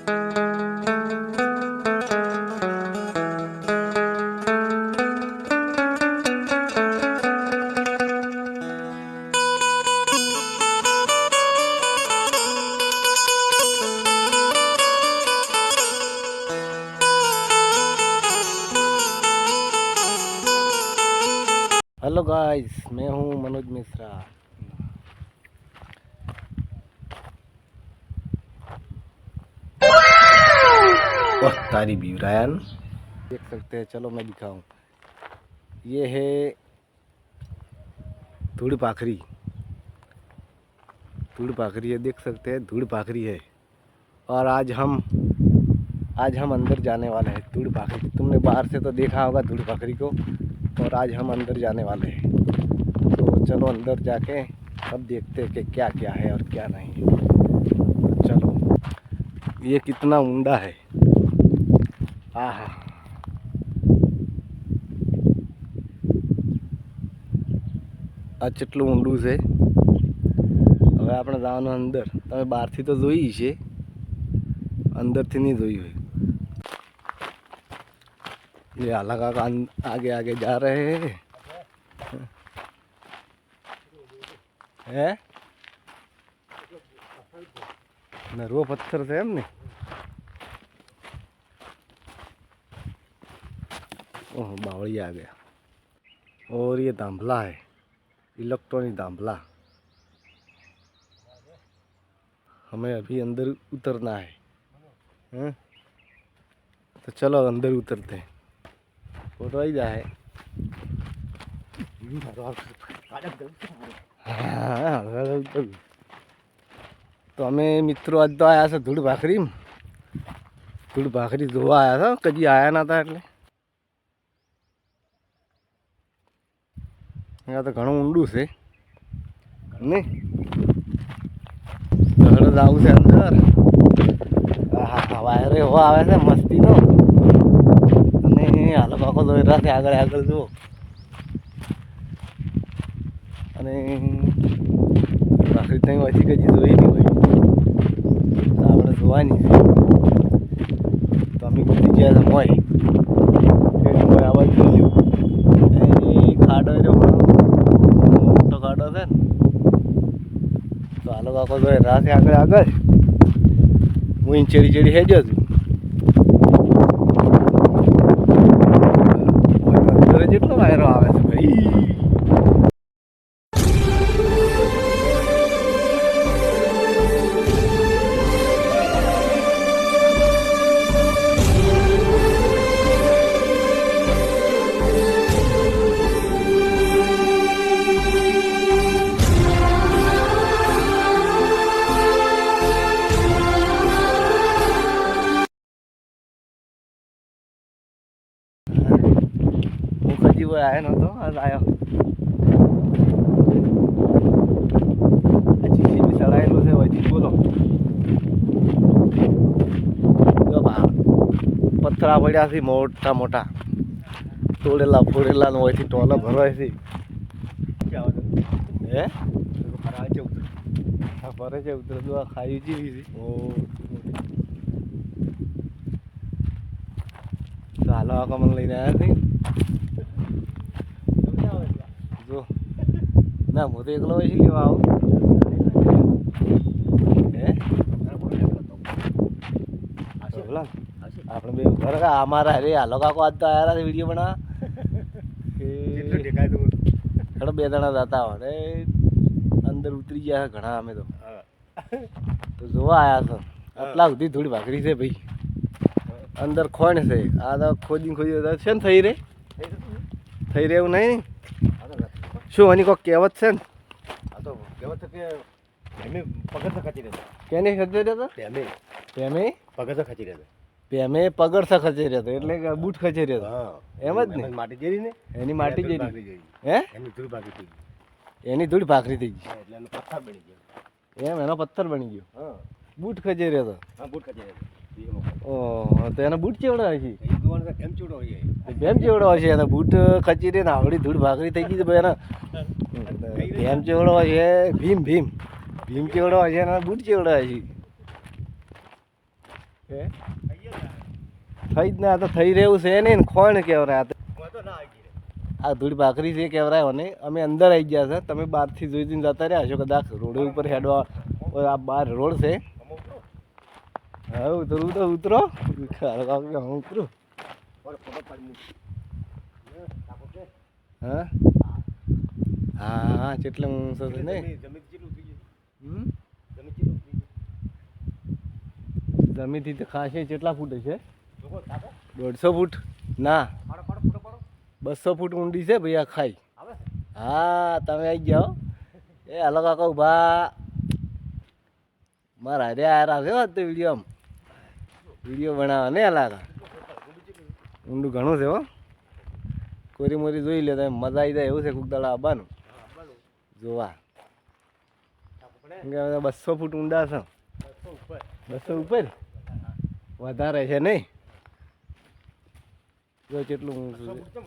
Hello guys, मैं हूं मनोज मिश्रा। ओह तारी बीरायन देख सकते हैं। चलो मैं दिखाऊं। ये है धूड़ पाखरी। धूड़ पाखरी है, देख सकते हैं धूड़ पाखरी है। और आज हम अंदर जाने वाले हैं धूड़ पाखरी। तुमने बाहर से तो देखा होगा धूड़ पाखरी को, और आज हम अंदर जाने वाले हैं। तो चलो अंदर जाके अब देखते हैं कि क्या क्या है और क्या नहीं है। तो चलो, ये कितना ऊंडा है। आहा, આ કેટલું ઊંડું છે। હવે આપણે જવાનું અંદર। તમે બહારથી તો જોઈ છે, અંદરથી નહીં જોઈ હોય। ये आला काका आगे आगे जा रहे हैं। नरવો પથ્થર છે એમ ને। ओह, बावड़ी आ गया। और ये दांभला है, इलेक्ट्रॉनिक दांभला। हमें अभी अंदर उतरना है। तो चलो अंदर उतरते हैं। फोटो आई जाए। तो हमें मित्रों आज तो आया था धूड़ भाखरी। धूड़ भाखरी જોવા आया था, कभी आया ना था। એટલે यहाँ तो घणું ઊંડું છે ને। તો હળો જાવું છે અંદર। આહા, વાયરે હવા આવે છે મસ્તીનો। અને હાલો કાકો તો રાતે આગળ આગળ જુઓ। અને ભાખરી ત્યાં હોયથી કદી જોઈ નહીં હોય, તો આપણે જોવાની છે। તો અમે કૂદી ગયા હતા મોય આવાજ જોયું। એ ખાડો રહ્યો, મોટો ખાડો છે ને। તો હાલો કાકો તો રાતે આગળ આગળ હું ચડી ચડી હેજો છું। જેટલો વાયરો આવે છે ભાઈ। वो आया ना तो आज आया। अच्छी सी भी सड़ाएलो से वही बोलो। जो पत्थरा पड़ा सी मोटा मोटा तोड़ेला फोड़ेला ने वही टोला भरवाय सी। ए फरे से उतर दो खाई जी भी ओ। तो हालो आका मन लईने आया थी। जो ना હું તો એકલો હોય લેવા આવું। આપણે બે ઉભા રહા। અમારા અરે હાલો કાકો આજ તો આયા વિડીયો બના કે બે જણા જતા હોય અંદર ઉતરી ગયા ઘણા। અમે તો જોવા આયા છો। આટલા સુધી થોડી ભાખરી છે ભાઈ। અંદર ખોણ છે। આ તો ખોદી ખોદી છે ને થઈ રે એવું નહીં। શું આની કોઈ કહેવત છે ને? આ તો કહેવત છે કે પેમે પગરસા ખચી રહેતા। કેને ખચી રહેતા? પેમે પગરસા ખચી રહેતા। પેમે પગરસા ખચી રહેતા એટલે કે બૂટ ખચી રહેતા। હા, એમ જ ને। માટી જેરી ને એની માટી જેરી હે એની ધૂળ ભાખરી થઈ ગઈ। એની ધૂળ ભાખરી થઈ ગઈ એટલે એનો પથ્થર બની ગયો। એમ એનો પથ્થર બની ગયો। હા, બૂટ ખચી રહેતા। હા, બૂટ ખચી રહેતા। ઓહ, તો એના બૂટ ચેવડા હોય છે? ભેમ ચેવડો હોય છે। ભેમ ચેવડો હોય છે એના બૂટ ખચી રે ને આવડી ધૂળ ભાખરી થઈ ગઈ છે ભાઈ એના। ભેમ ચેવડો હોય છે, ભીમ ચેવડો હોય છે, એના બૂટ ચેવડા હોય છે। હે થઈ જ ને આ તો થઈ રહ્યું છે નહીં ને ખોણ કેવરાય આ ધૂળ ભાખરી છે કેવરાય ને અમે અંદર આવી ગયા છે તમે બહારથી જોઈ જોઈને જતા રહ્યા હશો કદાચ રોડ ઉપર હેડવા આ બહાર રોડ છે હા ઉતરું તો ઉતરો હું ઉતરું હા હા હા કેટલે ઊંચો છે નહીં જમીનથી તો ખાસે કેટલા ફૂટ છે 150 ફૂટ ના 200 ફૂટ ઊંડી છે ભાઈ આ ખાઈ હા તમે આવી જાઓ એ હલો કાકા ઉભા મારા હારે આરા છે વાત તો વિડીયો બનાવવા ને હલા ઊંડું ઘણું છે હો કોરી મોરી જોઈ લે તમે મજા આવી જાય એવું છે કોક દાડા આવવાનું જોવા 200 ફૂટ ઊંડા છે 200 ઉપર વધારે છે નહીં જો કેટલું ઊંચું છે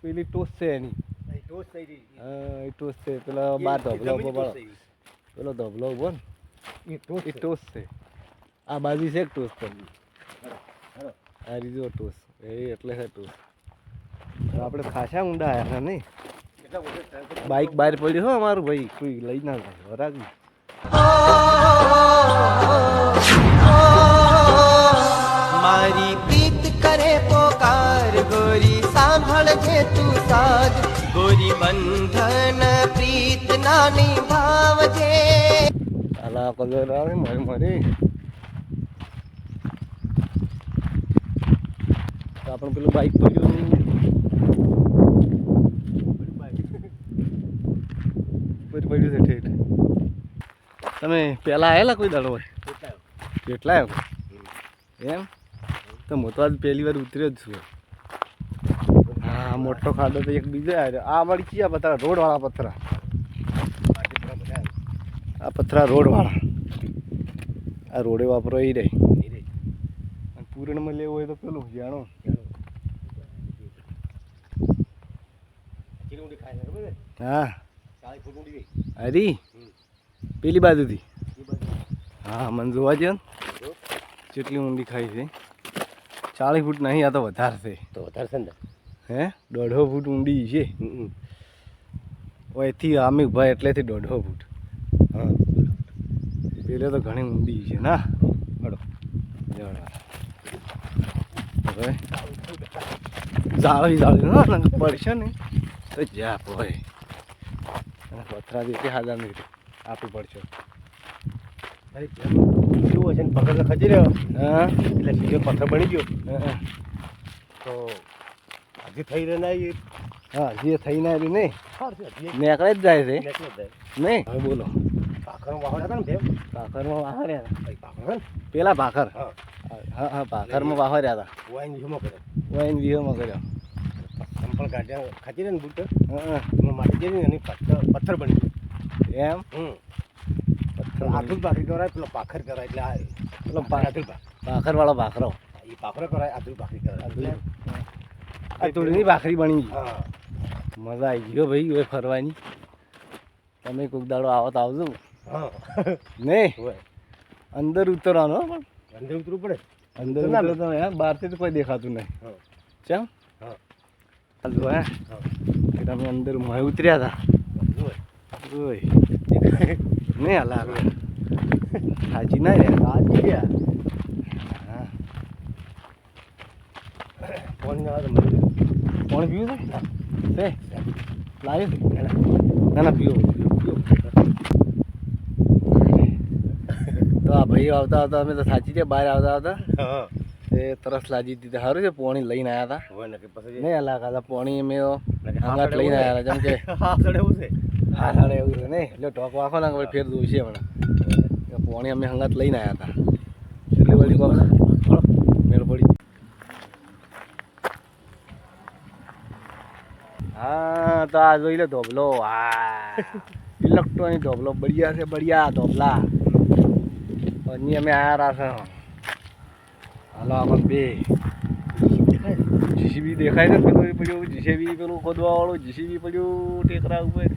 પેલી ટોસ છે એની હા એ ટોસ છે પેલા બાર ધોબલો ઉભો પેલો ધોબલો ઉભો ને એ ટોસ છે આ બાજુ છે ટોસ પર આ રીજો ટોસ એ એટલે છે ટોસ આપણે ખાસા ઊંડા આવ્યા છે નહીં બાઇક બહાર પડ્યું હો અમારું ભાઈ કોઈ લઈ ના જાય વરાગ મારી પ્રીત કરે પોકાર ગોરી સાંભળજે તું સાજ ગોરી બંધન પ્રીત ના નિભાવજે આલા કલર આવે મારી મારી આપણે પેલું બાઇક પડ્યું પડ્યું છે ઠેઠ તમે પહેલાં આવેલા કોઈ દાડો હોય કેટલા આવ્યો એમ તો હું તો આજ પહેલી વાર ઉતર્યો જ છું હા મોટો ખાડો તો એક બીજો આવ્યો આ અમારી ક્યાં પથરા રોડવાળા પથરા આ પથરા રોડવાળા આ રોડે વાપરો એ રહી અને પૂરણમાં લેવું હોય તો પેલું જાણો હા હરી પેલી બાજુથી હા મને જોવા છે કેટલી ઊંડી ખાઈ છે 40 ફૂટ નહીં આ તો વધારે છે તો વધારે છે ને હે 150 ફૂટ ઊંડી છે ઓયથી આમી ભાઈ એટલેથી 150 ફૂટ હા પેલે તો ઘણી ઊંડી છે ના બડો હવે જાળી ના પડશે ને તો જા ભાઈ પથરા દેખે હાજર નહીં આપવું પડશે શું હશે ને પથ્થર તો ખસી રહ્યો હા એટલે સીધો પથ્થર બની ગયો હા તો હજી થઈ રહ્યો ના એ હા જે થઈને આવ્યું નહીં હજી નેકળે જ જાય છે નીકળી જાય નહીં હવે બોલો ભાખરનો વાહન હતા ને તેમ ભાખરમાં વાહર્યા હતા ભાખર ને પેલા ભાખર હા હા હા ભાખરમાં વાહર્યા હતા વાઈન વિહમો કર્યો વાઈન વિહોમાં કર્યો સંપલ ગાંઠિયા ખાતી રહે ને બુટ હા એમાં માટી જઈને અને પથ્થર બની ગયો એમ પથ્થર આધુલ ભાખરી કરાય પેલો ભાખર કરાય એટલે આ પેલો આધુલ ભાખરવાળો ભાખરો એ ભાખરો કરાય આધુલ ભાખરી કરાય આ તુળની ભાખરી બની ગઈ હા મજા આવી ગયો ભાઈ હવે ફરવાની તમે કોઈક દાડો આવો તો આવજો હા નહીં હોય અંદર ઉતરવાનો હો પણ અંદર ઉતરવું પડે અંદર ઉતરો તો હે બહારથી તો કોઈ દેખાતું નહીં હા ચમ હા હાલો હે હા કે તમે અંદર મોય ઉતર્યા હોય હતા ઓય નહીં હાલા હાજી ના રે હાજી ગયા હા ફોન ના આવે તો મળી કોણ પીવું છે લાવ્યું ના ના પીવો તો આ ભાઈઓ આવતા આવતા અમે તો સાચી છે બહાર આવતા આવતા હા એ તરસ લાગી દીધી સારું છે પોણી લઈને આવ્યા હતા હોય ને કે પછી નહીં હલા ખાલા પોણી અમે હા હંગાત લઈને આવ્યા જેમ કે હા સડે એવું છે હા સાડે એવું છે નહીં એટલે ટોક વાંખો ના કે ફેર દઉં છે હમણાં પોણી અમે હંગાત લઈને આવ્યા હતા એટલી બધી કોક મેળ પડી હા તો આ જોઈ લે ધોબલો હા ઇલેક્ટ્રોનિક ધોબલો બઢિયા છે બઢિયા ધોબલા અને અમે આવ્યા છે હાલો આપણે બે જીસીબી દેખાય ને પેલું પડ્યું જીસીબી પેલું ખોદવાવાળું જીસીબી પડ્યું ટેકરા ઉપર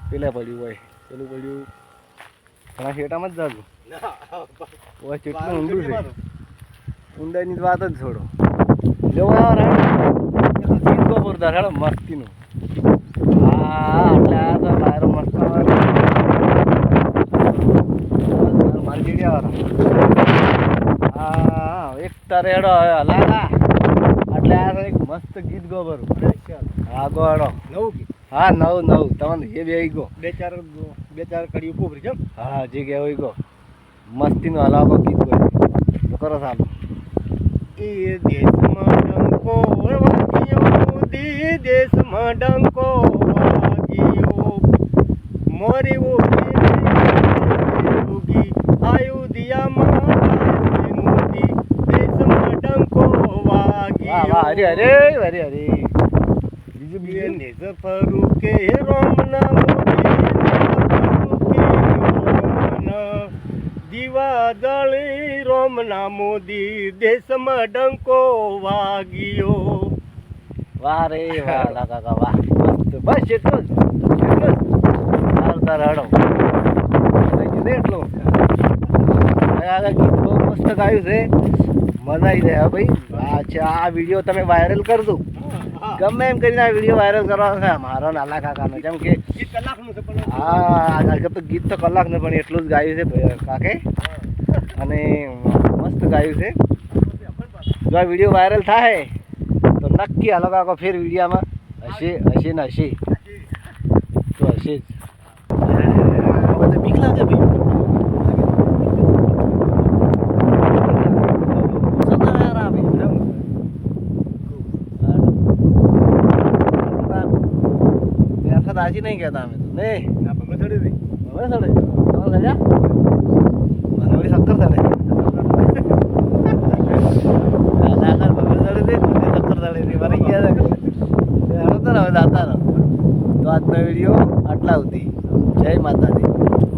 પેલા પડ્યું હોય પેલું પડ્યું ઘણા શેટામાં જ જાગું ઓય કેટલું ઊંડું છે ઊંડાઈની તો વાત જ છોડો લેવો આવ્યો ગીત ગોબરદાર હેડો મસ્તીનું હા એટલે આ તો બાયરો મસ્ત મારી ચીડિયા હા એક તારે હેડો લાગા એટલે આ એક મસ્ત ગીત ગોબર હા ગો હેડો નવું ગીત હા નવ તમને એ બે ગો બે ચાર કડી ઉભરી છે હા જે કહેવાય ગો મસ્તીનું હલાવો ગીત ગયો તો કરો સારું એ દેશમાં ડંકો વાગ્યો દેશમાં ડંકો વાગ્યો મોરી ઉગી આયુધિયામાં મોદી દેશમાં ડંકો વાહ વાહ વાગ્યો હરે બીજું બીજું નિજ ફરું કે રોમના મોદી દીવા દળી રોમના મોદી દેશમાં ડંકો વાગ્યો વાહ રે વાહ લા કાકા વાહ મસ્ત બસ એટલું જ સારું તારે હડો થઈ ગયું ને એટલું આગળ ગીત બહુ મસ્ત ગાયું છે મજા આવી જાય હા ભાઈ અચ્છા આ વિડીયો તમે વાયરલ કરી દો ગમે એમ કરીને આ વિડીયો વાયરલ કરવાનો છે મારો નાલા કાકાનો જેમ કે કલાકનું છે પણ હા આગળ તો ગીત તો કલાક ને પણ એટલું જ ગાયું છે કાકે અને મસ્ત ગાયું છે જો આ વિડીયો વાયરલ થાય તો નક્કી હાલો કાકો ફેર વિડીયામાં હશે ને હશે તો હશે જ બીક લાગે ભાઈ આજે નહીં કહેતા અમે તો નહીં ના ભમે ચડી રહી હવે ચડે તમારે સજા મને વળી શક્કર ચડે દાદા ભમે ચડે દે મને શક્કર ચડે દે મારે ગયા હવે દાતા તો આજનો વિડીયો આટલા સુધી જય માતાજી